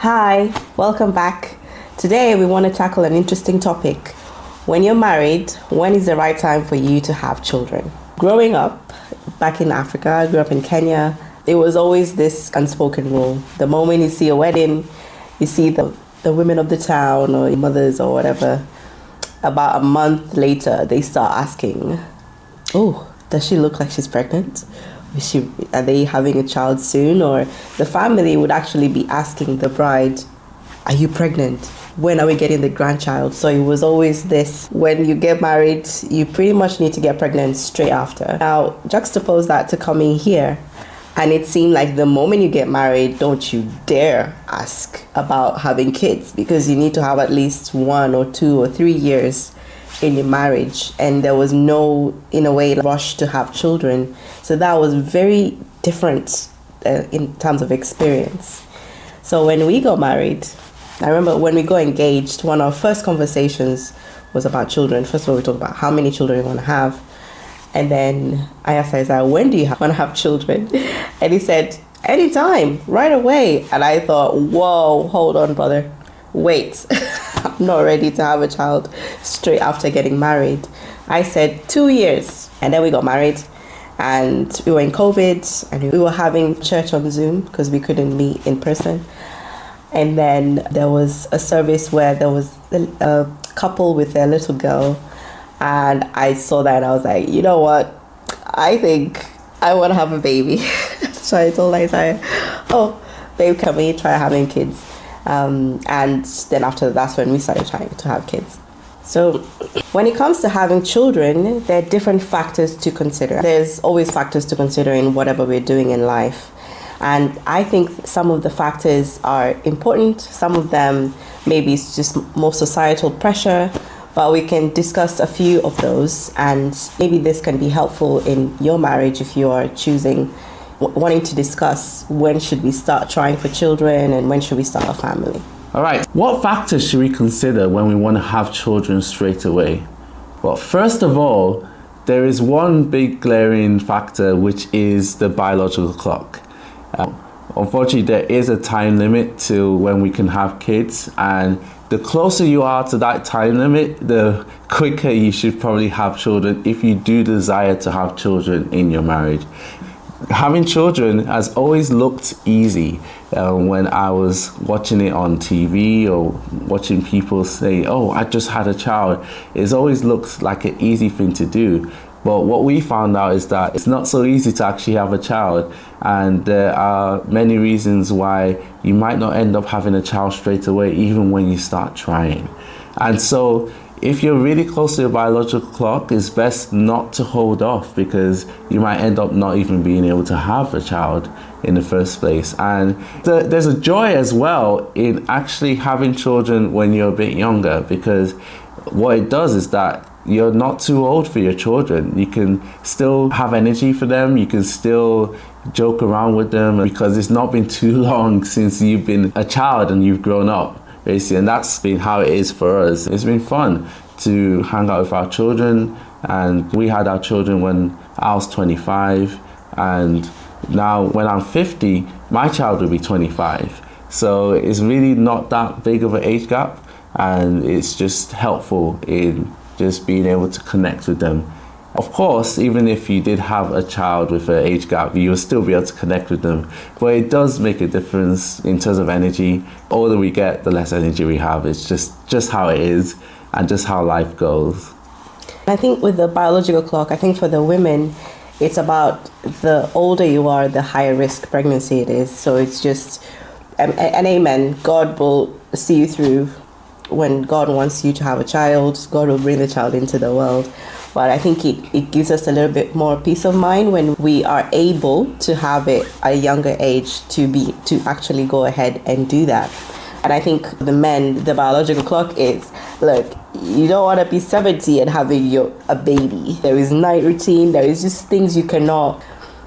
Hi, welcome back. Today we want to tackle an interesting topic. When you're married, when is the right time for you to have children? Growing up back in Africa, I grew up in Kenya, there was always this unspoken rule. The moment you see a wedding, you see the women of the town or mothers or whatever. About a month later, they start asking, oh, does she look like she's pregnant? Are they having a child soon? Or the family would actually be asking the bride, are you pregnant? When are we getting the grandchild? So it was always this, when you get married, you pretty much need to get pregnant straight after. Now, juxtapose that to coming here, and it seemed like the moment you get married, don't you dare ask about having kids, because you need to have at least 1 or 2 or 3 years in your marriage, and there was no, in a way, rush to have children. So that was very different in terms of experience. So when we got married, I remember when we got engaged, one of our first conversations was about children. First of all, we talked about how many children we want to have. And then I asked Isaiah, when do you want to have children? And he said, anytime, right away. And I thought, whoa, hold on, brother. Wait, I'm not ready to have a child straight after getting married. I said 2 years. And then we got married. And we were in COVID. And we were having church on Zoom because we couldn't meet in person. And then there was a service where there was a couple with their little girl. And I saw that and I was like, you know what? I think I want to have a baby. So I told Isaiah, oh, babe, can we try having kids? And then after that's when we started trying to have kids. So when it comes to having children, there are different factors to consider. There's always factors to consider in whatever we're doing in life. And I think some of the factors are important. Some of them maybe it's just more societal pressure, but we can discuss a few of those. And maybe this can be helpful in your marriage if you are wanting to discuss when should we start trying for children and when should we start a family. All right, what factors should we consider when we want to have children straight away? Well, first of all, there is one big glaring factor, which is the biological clock. Unfortunately, there is a time limit to when we can have kids, and the closer you are to that time limit, the quicker you should probably have children if you do desire to have children in your marriage. Having children has always looked easy when I was watching it on TV or watching people say, oh, I just had a child. It's always looked like an easy thing to do. But what we found out is that it's not so easy to actually have a child. And there are many reasons why you might not end up having a child straight away, even when you start trying. And so if you're really close to your biological clock, it's best not to hold off, because you might end up not even being able to have a child in the first place. And there's a joy as well in actually having children when you're a bit younger, because what it does is that you're not too old for your children. You can still have energy for them. You can still joke around with them, because it's not been too long since you've been a child and you've grown up, basically. And that's been how it is for us. It's been fun to hang out with our children, and we had our children when I was 25, and now when I'm 50, my child will be 25. So it's really not that big of an age gap, and it's just helpful in just being able to connect with them. Of course, even if you did have a child with an age gap, you'll still be able to connect with them. But it does make a difference in terms of energy. The older we get, the less energy we have. It's just how it is and just how life goes. I think with the biological clock, I think for the women, it's about the older you are, the higher risk pregnancy it is. So it's just, and amen, God will see you through. When God wants you to have a child, God will bring the child into the world. But I think it gives us a little bit more peace of mind when we are able to have it at a younger age to actually go ahead and do that. And I think the men, the biological clock is, look, you don't want to be 70 and having a baby. There is night routine. There is just things you cannot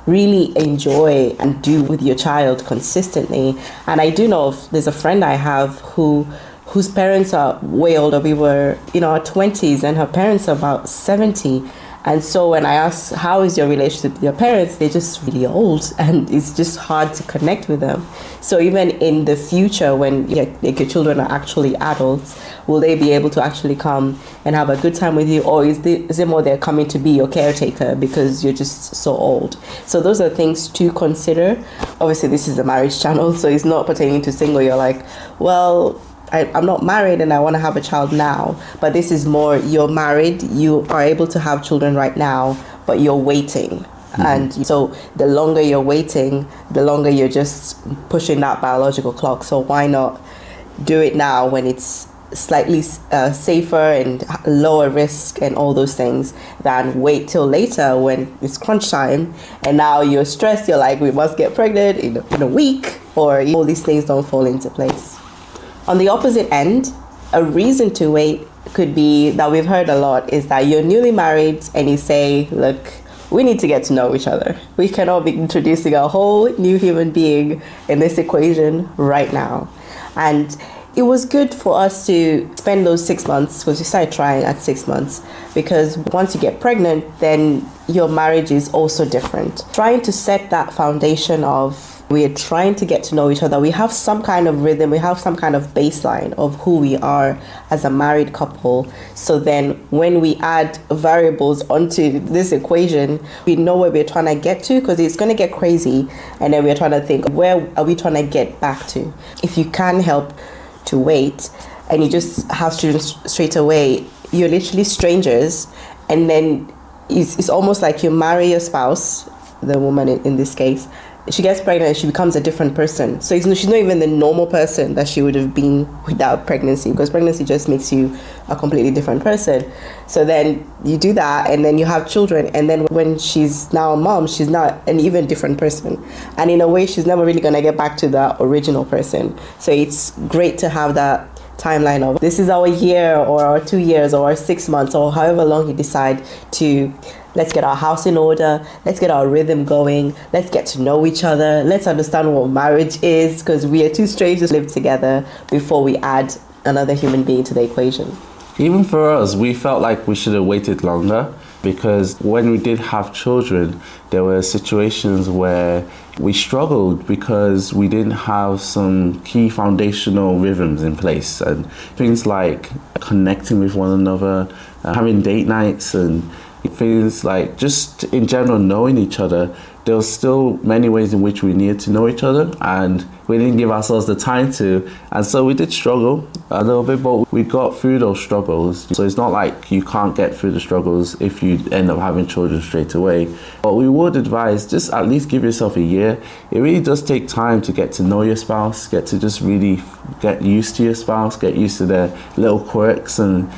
really enjoy and do with your child consistently. And I do know there's a friend I have whose parents are way older. We were, our 20s, and her parents are about 70. And so when I ask, how is your relationship with your parents? They're just really old and it's just hard to connect with them. So even in the future, when your children are actually adults, will they be able to actually come and have a good time with you? Or is it more they're coming to be your caretaker because you're just so old? So those are things to consider. Obviously, this is a marriage channel, so it's not pertaining to single. You're like, well, I'm not married and I want to have a child now. But this is more, you're married, you are able to have children right now, but you're waiting. And so the longer you're waiting, the longer you're just pushing that biological clock. So why not do it now when it's slightly safer and lower risk and all those things, than wait till later when it's crunch time and now you're stressed, you're like, we must get pregnant in a week, or all these things don't fall into place. On the opposite end, a reason to wait could be, that we've heard a lot, is that you're newly married and you say, look, we need to get to know each other. We cannot be introducing a whole new human being in this equation right now. And it was good for us to spend those 6 months, because we started trying at 6 months, because once you get pregnant, then your marriage is also different. Trying to set that foundation of, we are trying to get to know each other. We have some kind of rhythm. We have some kind of baseline of who we are as a married couple. So then when we add variables onto this equation, we know where we're trying to get to, because it's going to get crazy. And then we're trying to think, where are we trying to get back to? If you can help to wait and you just have children straight away, you're literally strangers. And then it's almost like you marry your spouse, the woman in this case. She gets pregnant and she becomes a different person. So she's not even the normal person that she would have been without pregnancy, because pregnancy just makes you a completely different person. So then you do that and then you have children, and then when she's now a mom, she's now an even different person. And in a way, she's never really going to get back to the original person. So it's great to have that timeline of, this is our year or our 2 years or our 6 months or however long you decide to. Let's get our house in order. Let's get our rhythm going. Let's get to know each other. Let's understand what marriage is, because we are two strangers live together before we add another human being to the equation. Even for us, we felt like we should have waited longer, because when we did have children, there were situations where we struggled because we didn't have some key foundational rhythms in place, and things like connecting with one another, having date nights, and things like just in general knowing each other. There was still many ways in which we needed to know each other, and we didn't give ourselves the time to, and so we did struggle a little bit, but we got through those struggles. So it's not like you can't get through the struggles if you end up having children straight away. But we would advise, just at least give yourself a year. It really does take time to get to know your spouse, get to just really get used to your spouse, get used to their little quirks and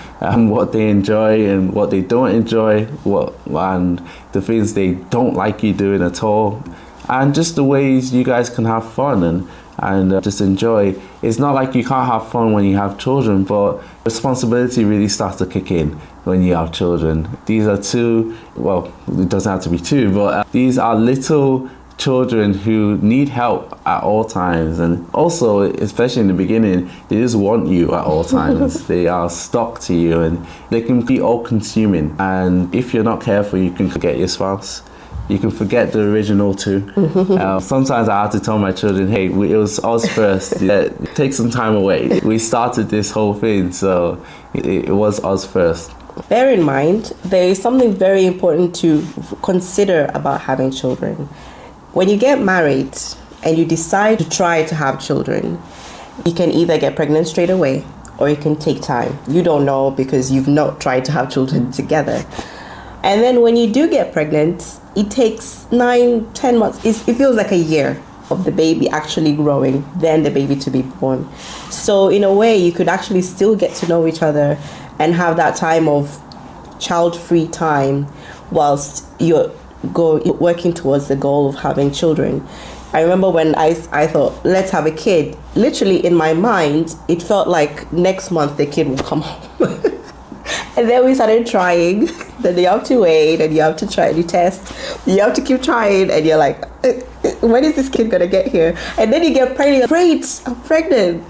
what they enjoy and what they don't enjoy, and the things they don't like you doing at all, and just the ways you guys can have fun and just enjoy. It's not like you can't have fun when you have children, but responsibility really starts to kick in when you have children. These are it doesn't have to be two, but these are little children who need help at all times, and also, especially in the beginning, they just want you at all times. They are stuck to you and they can be all consuming, and if you're not careful, you can forget your spouse. You can forget the original too. Sometimes I have to tell my children, hey, it was us first. Take some time away. We started this whole thing, so it was us first. Bear in mind, there is something very important to consider about having children. When you get married and you decide to try to have children, you can either get pregnant straight away or you can take time. You don't know, because you've not tried to have children together. And then when you do get pregnant, it takes 9-10 months. It feels like a year of the baby actually growing, then the baby to be born. So in a way, you could actually still get to know each other and have that time of child-free time whilst you're working towards the goal of having children. I remember when I thought, let's have a kid. Literally in my mind, it felt like next month the kid will come home. And then we started trying. Then you have to wait and you have to try and you test. You have to keep trying and you're like, when is this kid gonna get here? And then you get pregnant. Great, I'm pregnant.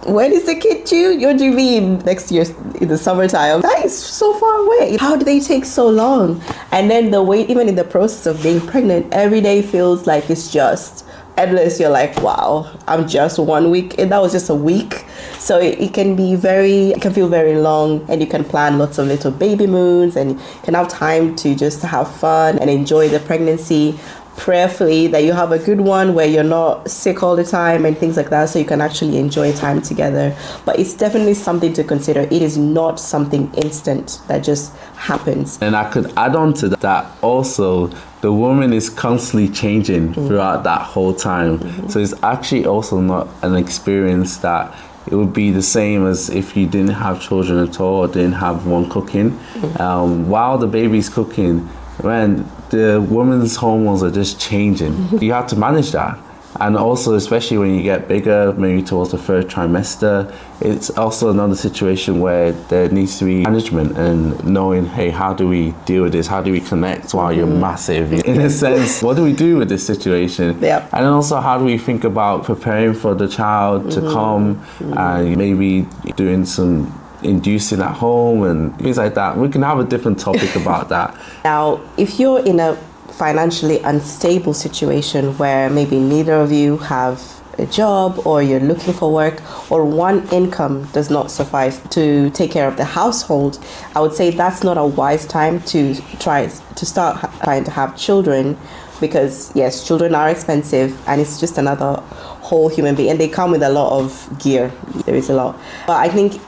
when is the kid due? What do you mean next year in the summertime? That is so far away. How do they take so long? And then the wait, even in the process of being pregnant, every day feels like it's just endless. You're like, wow, I'm just 1 week. And that was just a week. So it can feel very long, and you can plan lots of little baby moons, and you can have time to just have fun and enjoy the pregnancy. Prayerfully that you have a good one where you're not sick all the time and things like that, so you can actually enjoy time together. But it's definitely something to consider. It is not something instant that just happens. And I could add on to that also, the woman is constantly changing throughout that whole time. So it's actually also not an experience that it would be the same as if you didn't have children at all or didn't have one cooking. While the baby's cooking, when the woman's hormones are just changing, you have to manage that. And also, especially when you get bigger, maybe towards the third trimester, it's also another situation where there needs to be management and knowing, hey, how do we deal with this? How do we connect while you're massive? In a sense, what do we do with this situation? Yep. And then also, how do we think about preparing for the child to come and maybe doing some inducing at home and things like that. We can have a different topic about that. Now, if you're in a financially unstable situation where maybe neither of you have a job, or you're looking for work, or one income does not suffice to take care of the household, I would say that's not a wise time to start trying to have children, because yes, children are expensive, and it's just another whole human being, and they come with a lot of gear. There is a lot. But I think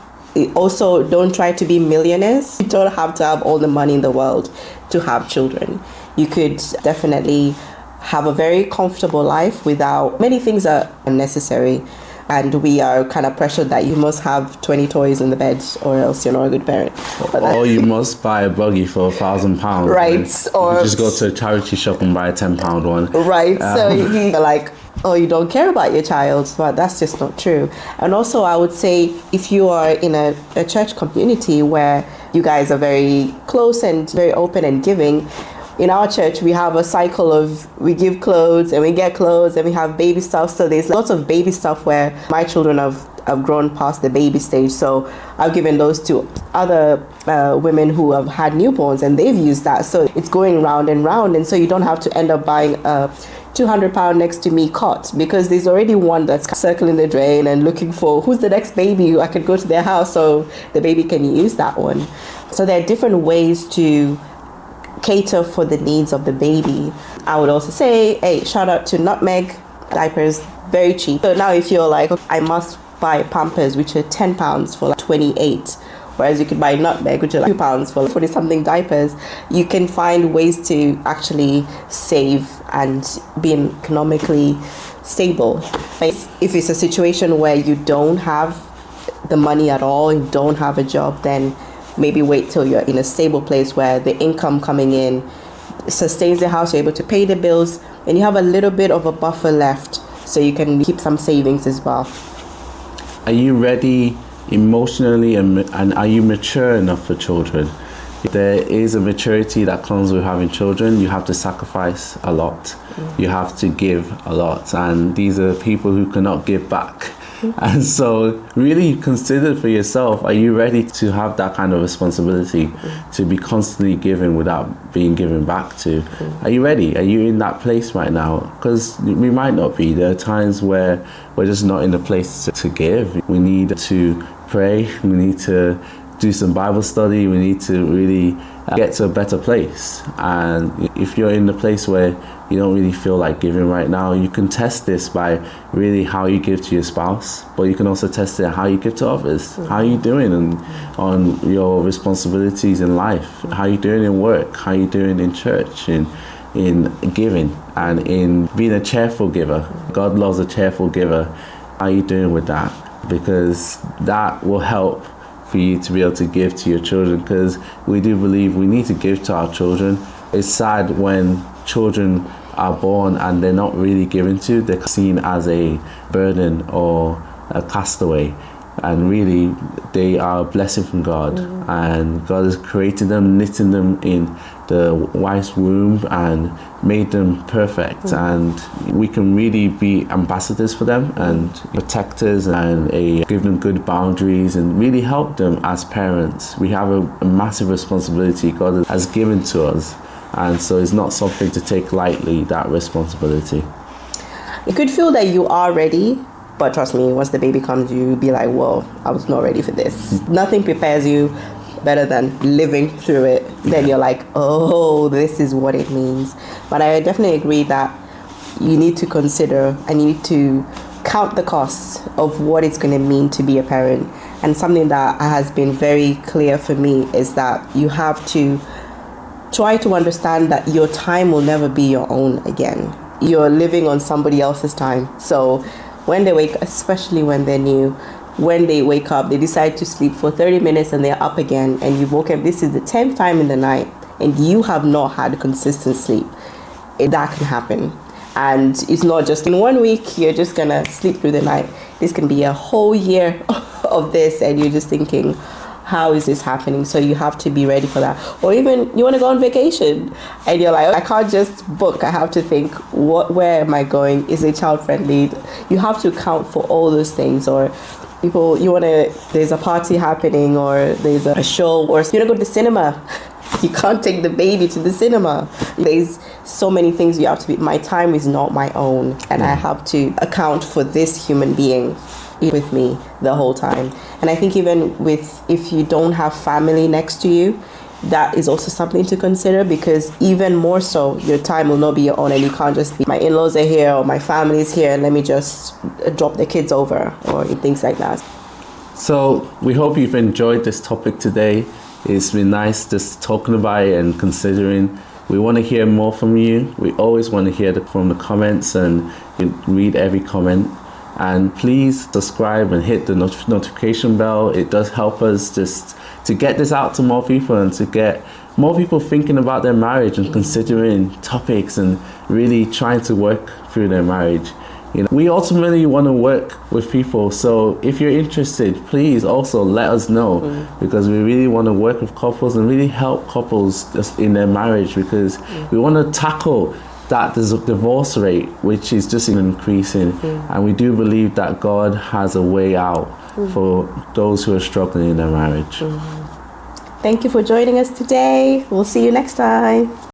also, don't try to be millionaires. You don't have to have all the money in the world to have children. You could definitely have a very comfortable life without many things are unnecessary. And we are kind of pressured that you must have 20 toys in the bed or else you're not a good parent. Or you must buy a buggy for £1,000. Right. Or you just go to a charity shop and buy a £10 one. Right. So you're like, oh, you don't care about your child, but that's just not true. And also, I would say if you are in a church community where you guys are very close and very open and giving, in our church, we have a cycle of we give clothes and we get clothes and we have baby stuff. So there's lots of baby stuff where my children have grown past the baby stage. So I've given those to other women who have had newborns, and they've used that. So it's going round and round. And so you don't have to end up buying a £200 next to me cot, because there's already one that's circling the drain and looking for who's the next baby who I could go to their house so the baby can use that one. So there are different ways to cater for the needs of the baby. I would also say, hey, shout out to Nutmeg diapers, very cheap. So now if you're like, I must buy Pampers, which are £10 for like 28, whereas you could buy Nutmeg, which are like £2 for 40 something diapers, you can find ways to actually save and be economically stable. But if it's a situation where you don't have the money at all, you don't have a job, then maybe wait till you're in a stable place where the income coming in sustains the house, you're able to pay the bills, and you have a little bit of a buffer left so you can keep some savings as well. Are you ready emotionally and are you mature enough for children? There is a maturity that comes with having children. You have to sacrifice a lot. You have to give a lot, and these are people who cannot give back. And so really consider for yourself, are you ready to have that kind of responsibility to be constantly giving without being given back to? Are you ready? Are you in that place right now? Because we might not be. There are times where we're just not in the place to give. We need to pray. We need to do some Bible study. We need to really get to a better place. And if you're in the place where you don't really feel like giving right now, you can test this by really how you give to your spouse, but you can also test it how you give to others. How are you doing on your responsibilities in life? How are you doing in work? How are you doing in church, in giving, and in being a cheerful giver? God loves a cheerful giver. How are you doing with that? Because that will help for you to be able to give to your children, because we do believe we need to give to our children. It's sad when children are born and they're not really given to, they're seen as a burden or a castaway. and really they are a blessing from God. And God has created them, knitting them in the wife's womb and made them perfect. And we can really be ambassadors for them and protectors, and give them good boundaries and really help them as parents. We have a massive responsibility God has given to us, and so it's not something to take lightly, that responsibility. You could feel that you are ready, but trust me, once the baby comes, you'll be like, whoa, I was not ready for this. Nothing prepares you better than living through it. Then you're like, oh, this is what it means. But I definitely agree that you need to consider and you need to count the costs of what it's going to mean to be a parent. And something that has been very clear for me is that you have to try to understand that your time will never be your own again. You're living on somebody else's time. So when they wake, especially when they're new, when they wake up, they decide to sleep for 30 minutes and they're up again, and you woke up, this is the 10th time in the night, and you have not had consistent sleep. That can happen. And it's not just in 1 week, you're just gonna sleep through the night. This can be a whole year of this, and you're just thinking, how is this happening? So you have to be ready for that. Or even you want to go on vacation and you're like, I can't just book. I have to think, where am I going? Is it child friendly? You have to account for all those things. Or people, there's a party happening, or there's a show, or you want to go to the cinema. You can't take the baby to the cinema. There's so many things you have to be. My time is not my own, and I have to account for this human being with me the whole time. And I think even if you don't have family next to you, that is also something to consider, because even more so, your time will not be your own, and you can't just be, my in-laws are here or my family is here, and let me just drop the kids over, or things like that. So we hope you've enjoyed this topic today. It's been nice just talking about it and considering. We want to hear more from you. We always want to hear from the comments, and read every comment. And please subscribe and hit the notification bell. It does help us just to get this out to more people, and to get more people thinking about their marriage and considering topics and really trying to work through their marriage. We ultimately want to work with people. So if you're interested, please also let us know, because we really want to work with couples and really help couples just in their marriage, because we want to tackle that there's a divorce rate which is just increasing, and we do believe that God has a way out for those who are struggling in their marriage. Thank you for joining us today. We'll see you next time.